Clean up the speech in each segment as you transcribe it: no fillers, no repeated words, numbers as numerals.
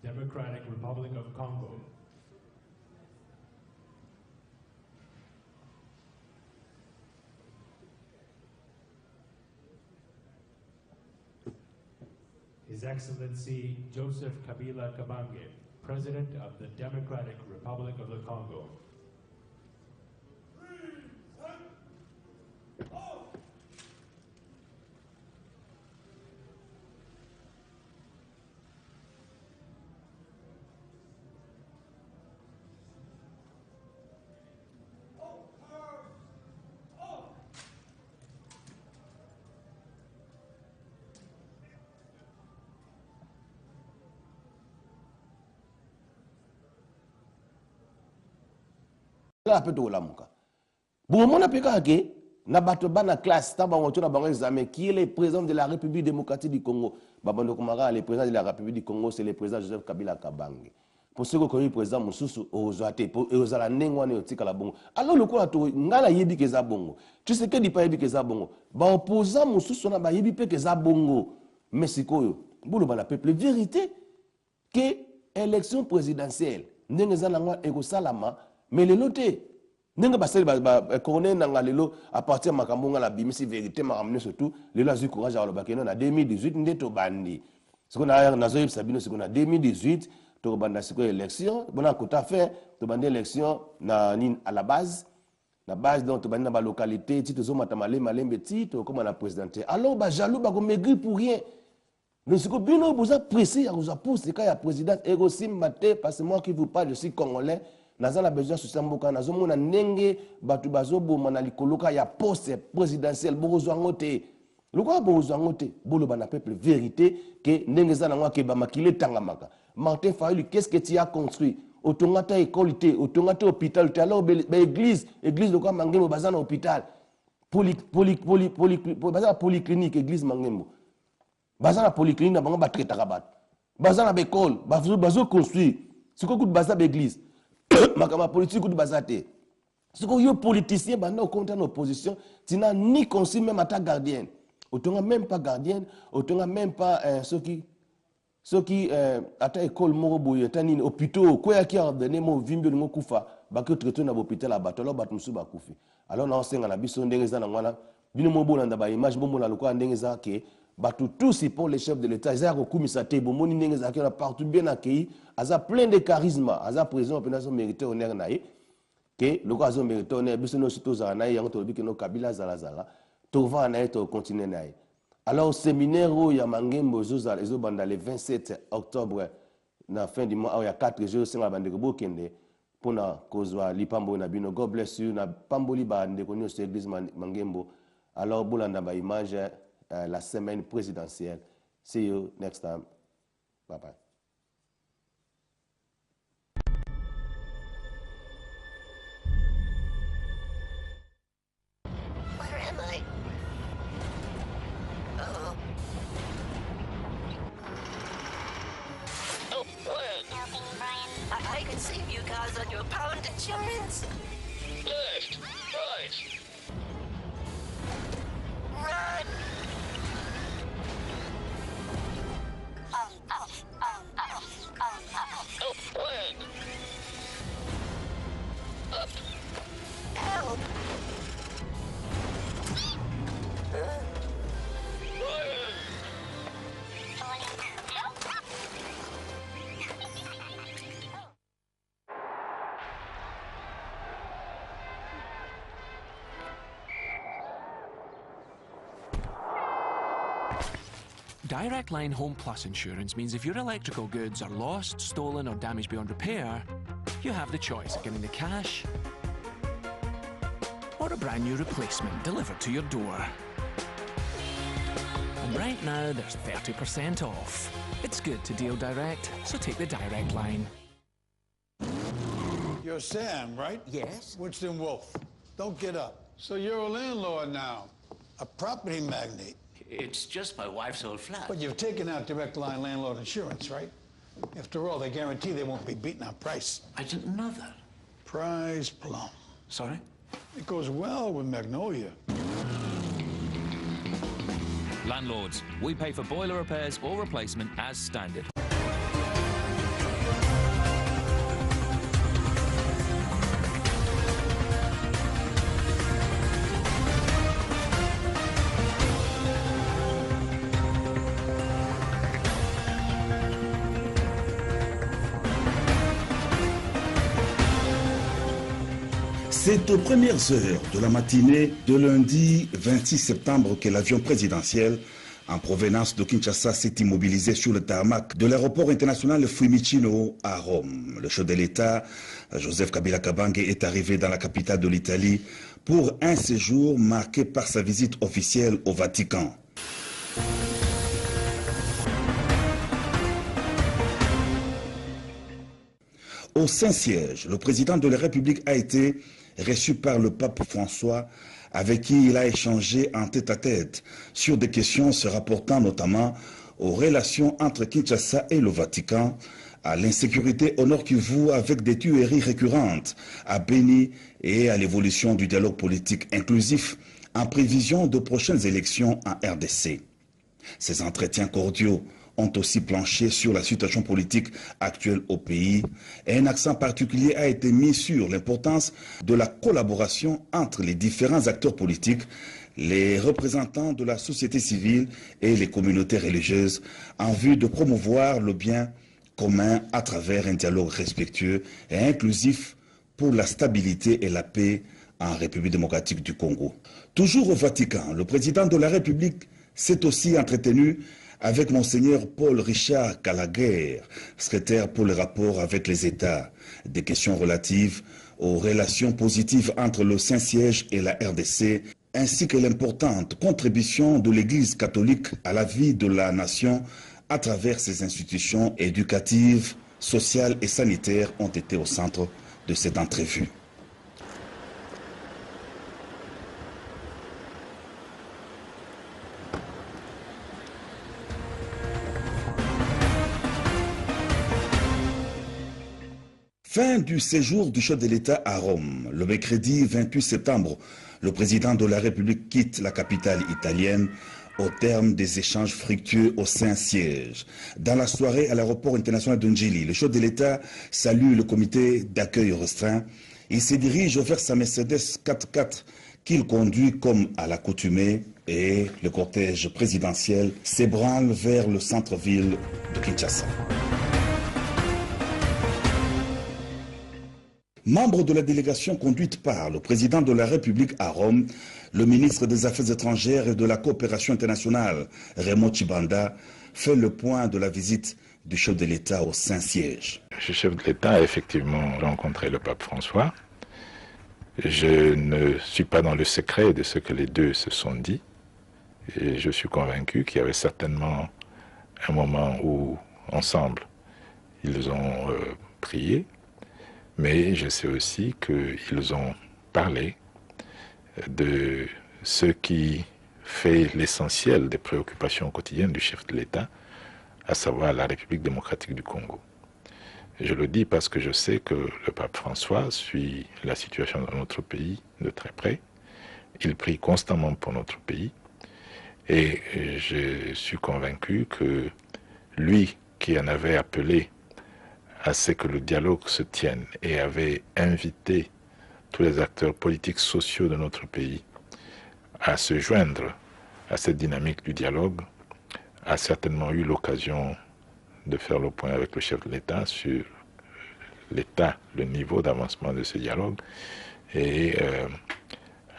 Democratic Republic of Congo. His Excellency Joseph Kabila Kabange, President of the Democratic Republic of the Congo. La peut to lamuka. Bon mon apeka ke na bato bana classe taba woto na bango examen qui est le président de la République démocratique du Congo. Babando Komara le président de la République du Congo c'est le président Joseph Kabila Kabange. Pour ceux qui président Mususu ozate pour ozala nengwane otika la bongo. Alors le ko to ngala yebi ke za bongo. Tu sais que di pa yebi ke za bongo. Ba opposant Mususu na ba yebi pe ke za bongo. Mais sikoyo bolo bana peuple vérité que élection présidentielle ndenge za ngwa eko salama. Mais le loté, n'enga basel corona nanga lelo à partir makambo nga la bimisi vérité makamne surtout lelo azu courage à lobakeno na 2018 ndeto bandi. Ce qu'on a nazo sabino ce qu'on a 2018 to banda siko élection, bona kota fait to banda élection na à la base donc to banda ba localité ti to zo matamale malembe ti to comme na présidente. Alors ba jaloux ba ko maigri pour rien. Nous ce que bino vous a pressé à vous a poussé quand il y a président ego simbate parce que moi qui vous parle je suis congolais. Nazala besoin de mboka nazomona nenge batu bazoboma na likoloka ya poste présidentiel bozwangote lokwa bozwangote bolo bana peuple vérité que nenge za nangwa ke ba makile tangamaka Martin Fayulu qu'est-ce que tu as construit otongata école té otongata hôpital té alors ba église lokwa mangemo bazana hôpital bazana polyclinique église mangemo bazana polyclinique na bango ba traitaka bat bazana ba école bazo construire siko ku bazana ba église makama politique de bazate. Ce que yo politicien banda au compte en opposition, tu n'as ni conseil même à ta gardienne. Autant même pas gardienne, autant même pas ceux qui à ta école moro boye tani hôpital quoi qui a donné mo vimbi mo kufa ba que traiter na hôpital la batalo bat musu ba kufi. Alors na senga na biso ndenge za na ngwana bino mo bolanda ba image bo mona lokwa ndenge za ke batu tous pour les chefs de l'État ils ont commissaire te bon moni ndenge za ke partout bien accueilli aza plein de charisme aza président pendant son mérité honneur naï que le cas son mérité honneur biso no surtout za naï yango to biki no kabila zala to va naï to continuer naï. Alors séminaire ya mangembo zoza ezo banda le 27 octobre na fin du mois il y a 4 jours singa bandeko bokende pona kozwa lipambo na bino God bless you na pamboli ba ndeko nyo église mangembo. Alors bolanda ba image la semaine présidentielle. See you next time. Bye bye. Where am I? Oh. Oh, helping Brian. I can save you guys on your pound insurance. Left, right. Run! Oh, when? Up. Help! Ryan! Direct Line Home Plus insurance means if your electrical goods are lost, stolen or damaged beyond repair, you have the choice of getting the cash or a brand new replacement delivered to your door. And right now there's 30% off. It's good to deal direct, so take the Direct Line. You're Sam, right? Yes. Winston Wolfe. Don't get up. So you're a landlord now, a property magnate. It's just my wife's old flat. But you've taken out Direct Line landlord insurance, right? After all, they guarantee they won't be beaten on price. I didn't know that. Prize plum. Sorry? It goes well with Magnolia. Landlords, we pay for boiler repairs or replacement as standard. C'est aux premières heures de la matinée de lundi 26 septembre que l'avion présidentiel en provenance de Kinshasa s'est immobilisé sur le tarmac de l'aéroport international Fiumicino à Rome. Le chef de l'État, Joseph Kabila Kabange, est arrivé dans la capitale de l'Italie pour un séjour marqué par sa visite officielle au Vatican. Au Saint-Siège, le président de la République a été reçu par le pape François, avec qui il a échangé en tête-à-tête sur des questions se rapportant notamment aux relations entre Kinshasa et le Vatican, à l'insécurité au Nord Kivu avec des tueries récurrentes à Beni et à l'évolution du dialogue politique inclusif en prévision de prochaines élections en RDC. Ces entretiens cordiaux ont aussi planché sur la situation politique actuelle au pays et un accent particulier a été mis sur l'importance de la collaboration entre les différents acteurs politiques, les représentants de la société civile et les communautés religieuses en vue de promouvoir le bien commun à travers un dialogue respectueux et inclusif pour la stabilité et la paix en République démocratique du Congo. Toujours au Vatican, le président de la République s'est aussi entretenu avec Monseigneur Paul Richard Gallagher, secrétaire pour le rapport avec les États, des questions relatives aux relations positives entre le Saint-Siège et la RDC, ainsi que l'importante contribution de l'Église catholique à la vie de la nation à travers ses institutions éducatives, sociales et sanitaires ont été au centre de cette entrevue. Fin du séjour du chef de l'État à Rome. Le mercredi 28 septembre, le président de la République quitte la capitale italienne au terme des échanges fructueux au Saint-Siège. Dans la soirée à l'aéroport international de Njili, le chef de l'État salue le comité d'accueil restreint. Il se dirige vers sa Mercedes 4x4 qu'il conduit comme à l'accoutumée et le cortège présidentiel s'ébranle vers le centre-ville de Kinshasa. Membre de la délégation conduite par le président de la République à Rome, le ministre des Affaires étrangères et de la coopération internationale, Raymond Tshibanda, fait le point de la visite du chef de l'État au Saint-Siège. Le chef de l'État a effectivement rencontré le pape François. Je ne suis pas dans le secret de ce que les deux se sont dit. Et je suis convaincu qu'il y avait certainement un moment où, ensemble, ils ont prié. Mais je sais aussi qu'ils ont parlé de ce qui fait l'essentiel des préoccupations quotidiennes du chef de l'État, à savoir la République démocratique du Congo. Et je le dis parce que je sais que le pape François suit la situation dans notre pays de très près. Il prie constamment pour notre pays. Et je suis convaincu que lui qui en avait appelé à ce que le dialogue se tienne et avait invité tous les acteurs politiques sociaux de notre pays à se joindre à cette dynamique du dialogue, a certainement eu l'occasion de faire le point avec le chef de l'État sur l'état, le niveau d'avancement de ce dialogue et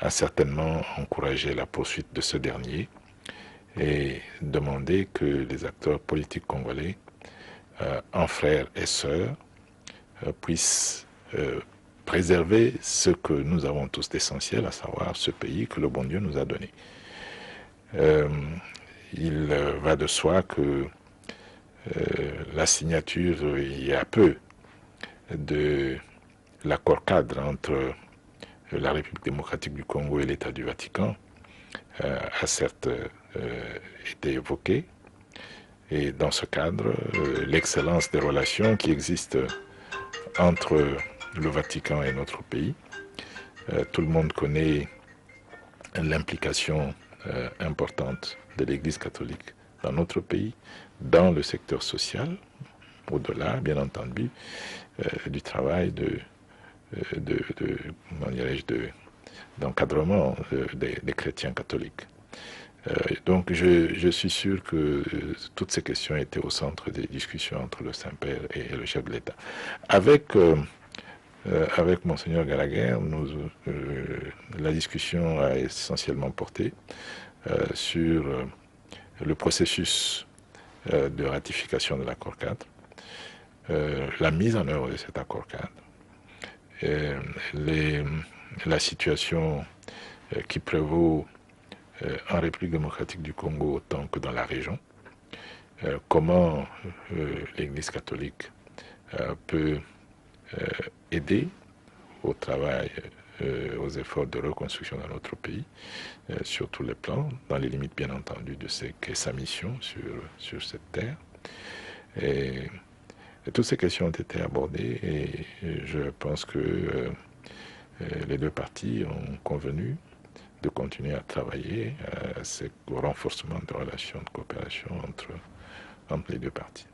a certainement encouragé la poursuite de ce dernier et demandé que les acteurs politiques congolais en frères et sœurs, puissent préserver ce que nous avons tous d'essentiel, à savoir ce pays que le bon Dieu nous a donné. Il va de soi que la signature, il y a peu, de l'accord cadre entre la République démocratique du Congo et l'État du Vatican a certes été évoquée. Et dans ce cadre, l'excellence des relations qui existent entre le Vatican et notre pays. Tout le monde connaît l'implication importante de l'Église catholique dans notre pays, dans le secteur social, au-delà, bien entendu, du travail d'encadrement des chrétiens catholiques. Donc je suis sûr que toutes ces questions étaient au centre des discussions entre le Saint-Père et le chef de l'État. Avec avec Monseigneur Gallagher, la discussion a essentiellement porté sur le processus de ratification de l'accord cadre, la mise en œuvre de cet accord cadre, la situation qui prévaut en République démocratique du Congo autant que dans la région, comment l'Église catholique peut aider au travail, aux efforts de reconstruction dans notre pays, sur tous les plans, dans les limites bien entendu de ce qu'est sa mission sur cette terre. Et toutes ces questions ont été abordées et je pense que les deux parties ont convenu de continuer à travailler au renforcement de relations de coopération entre les deux parties.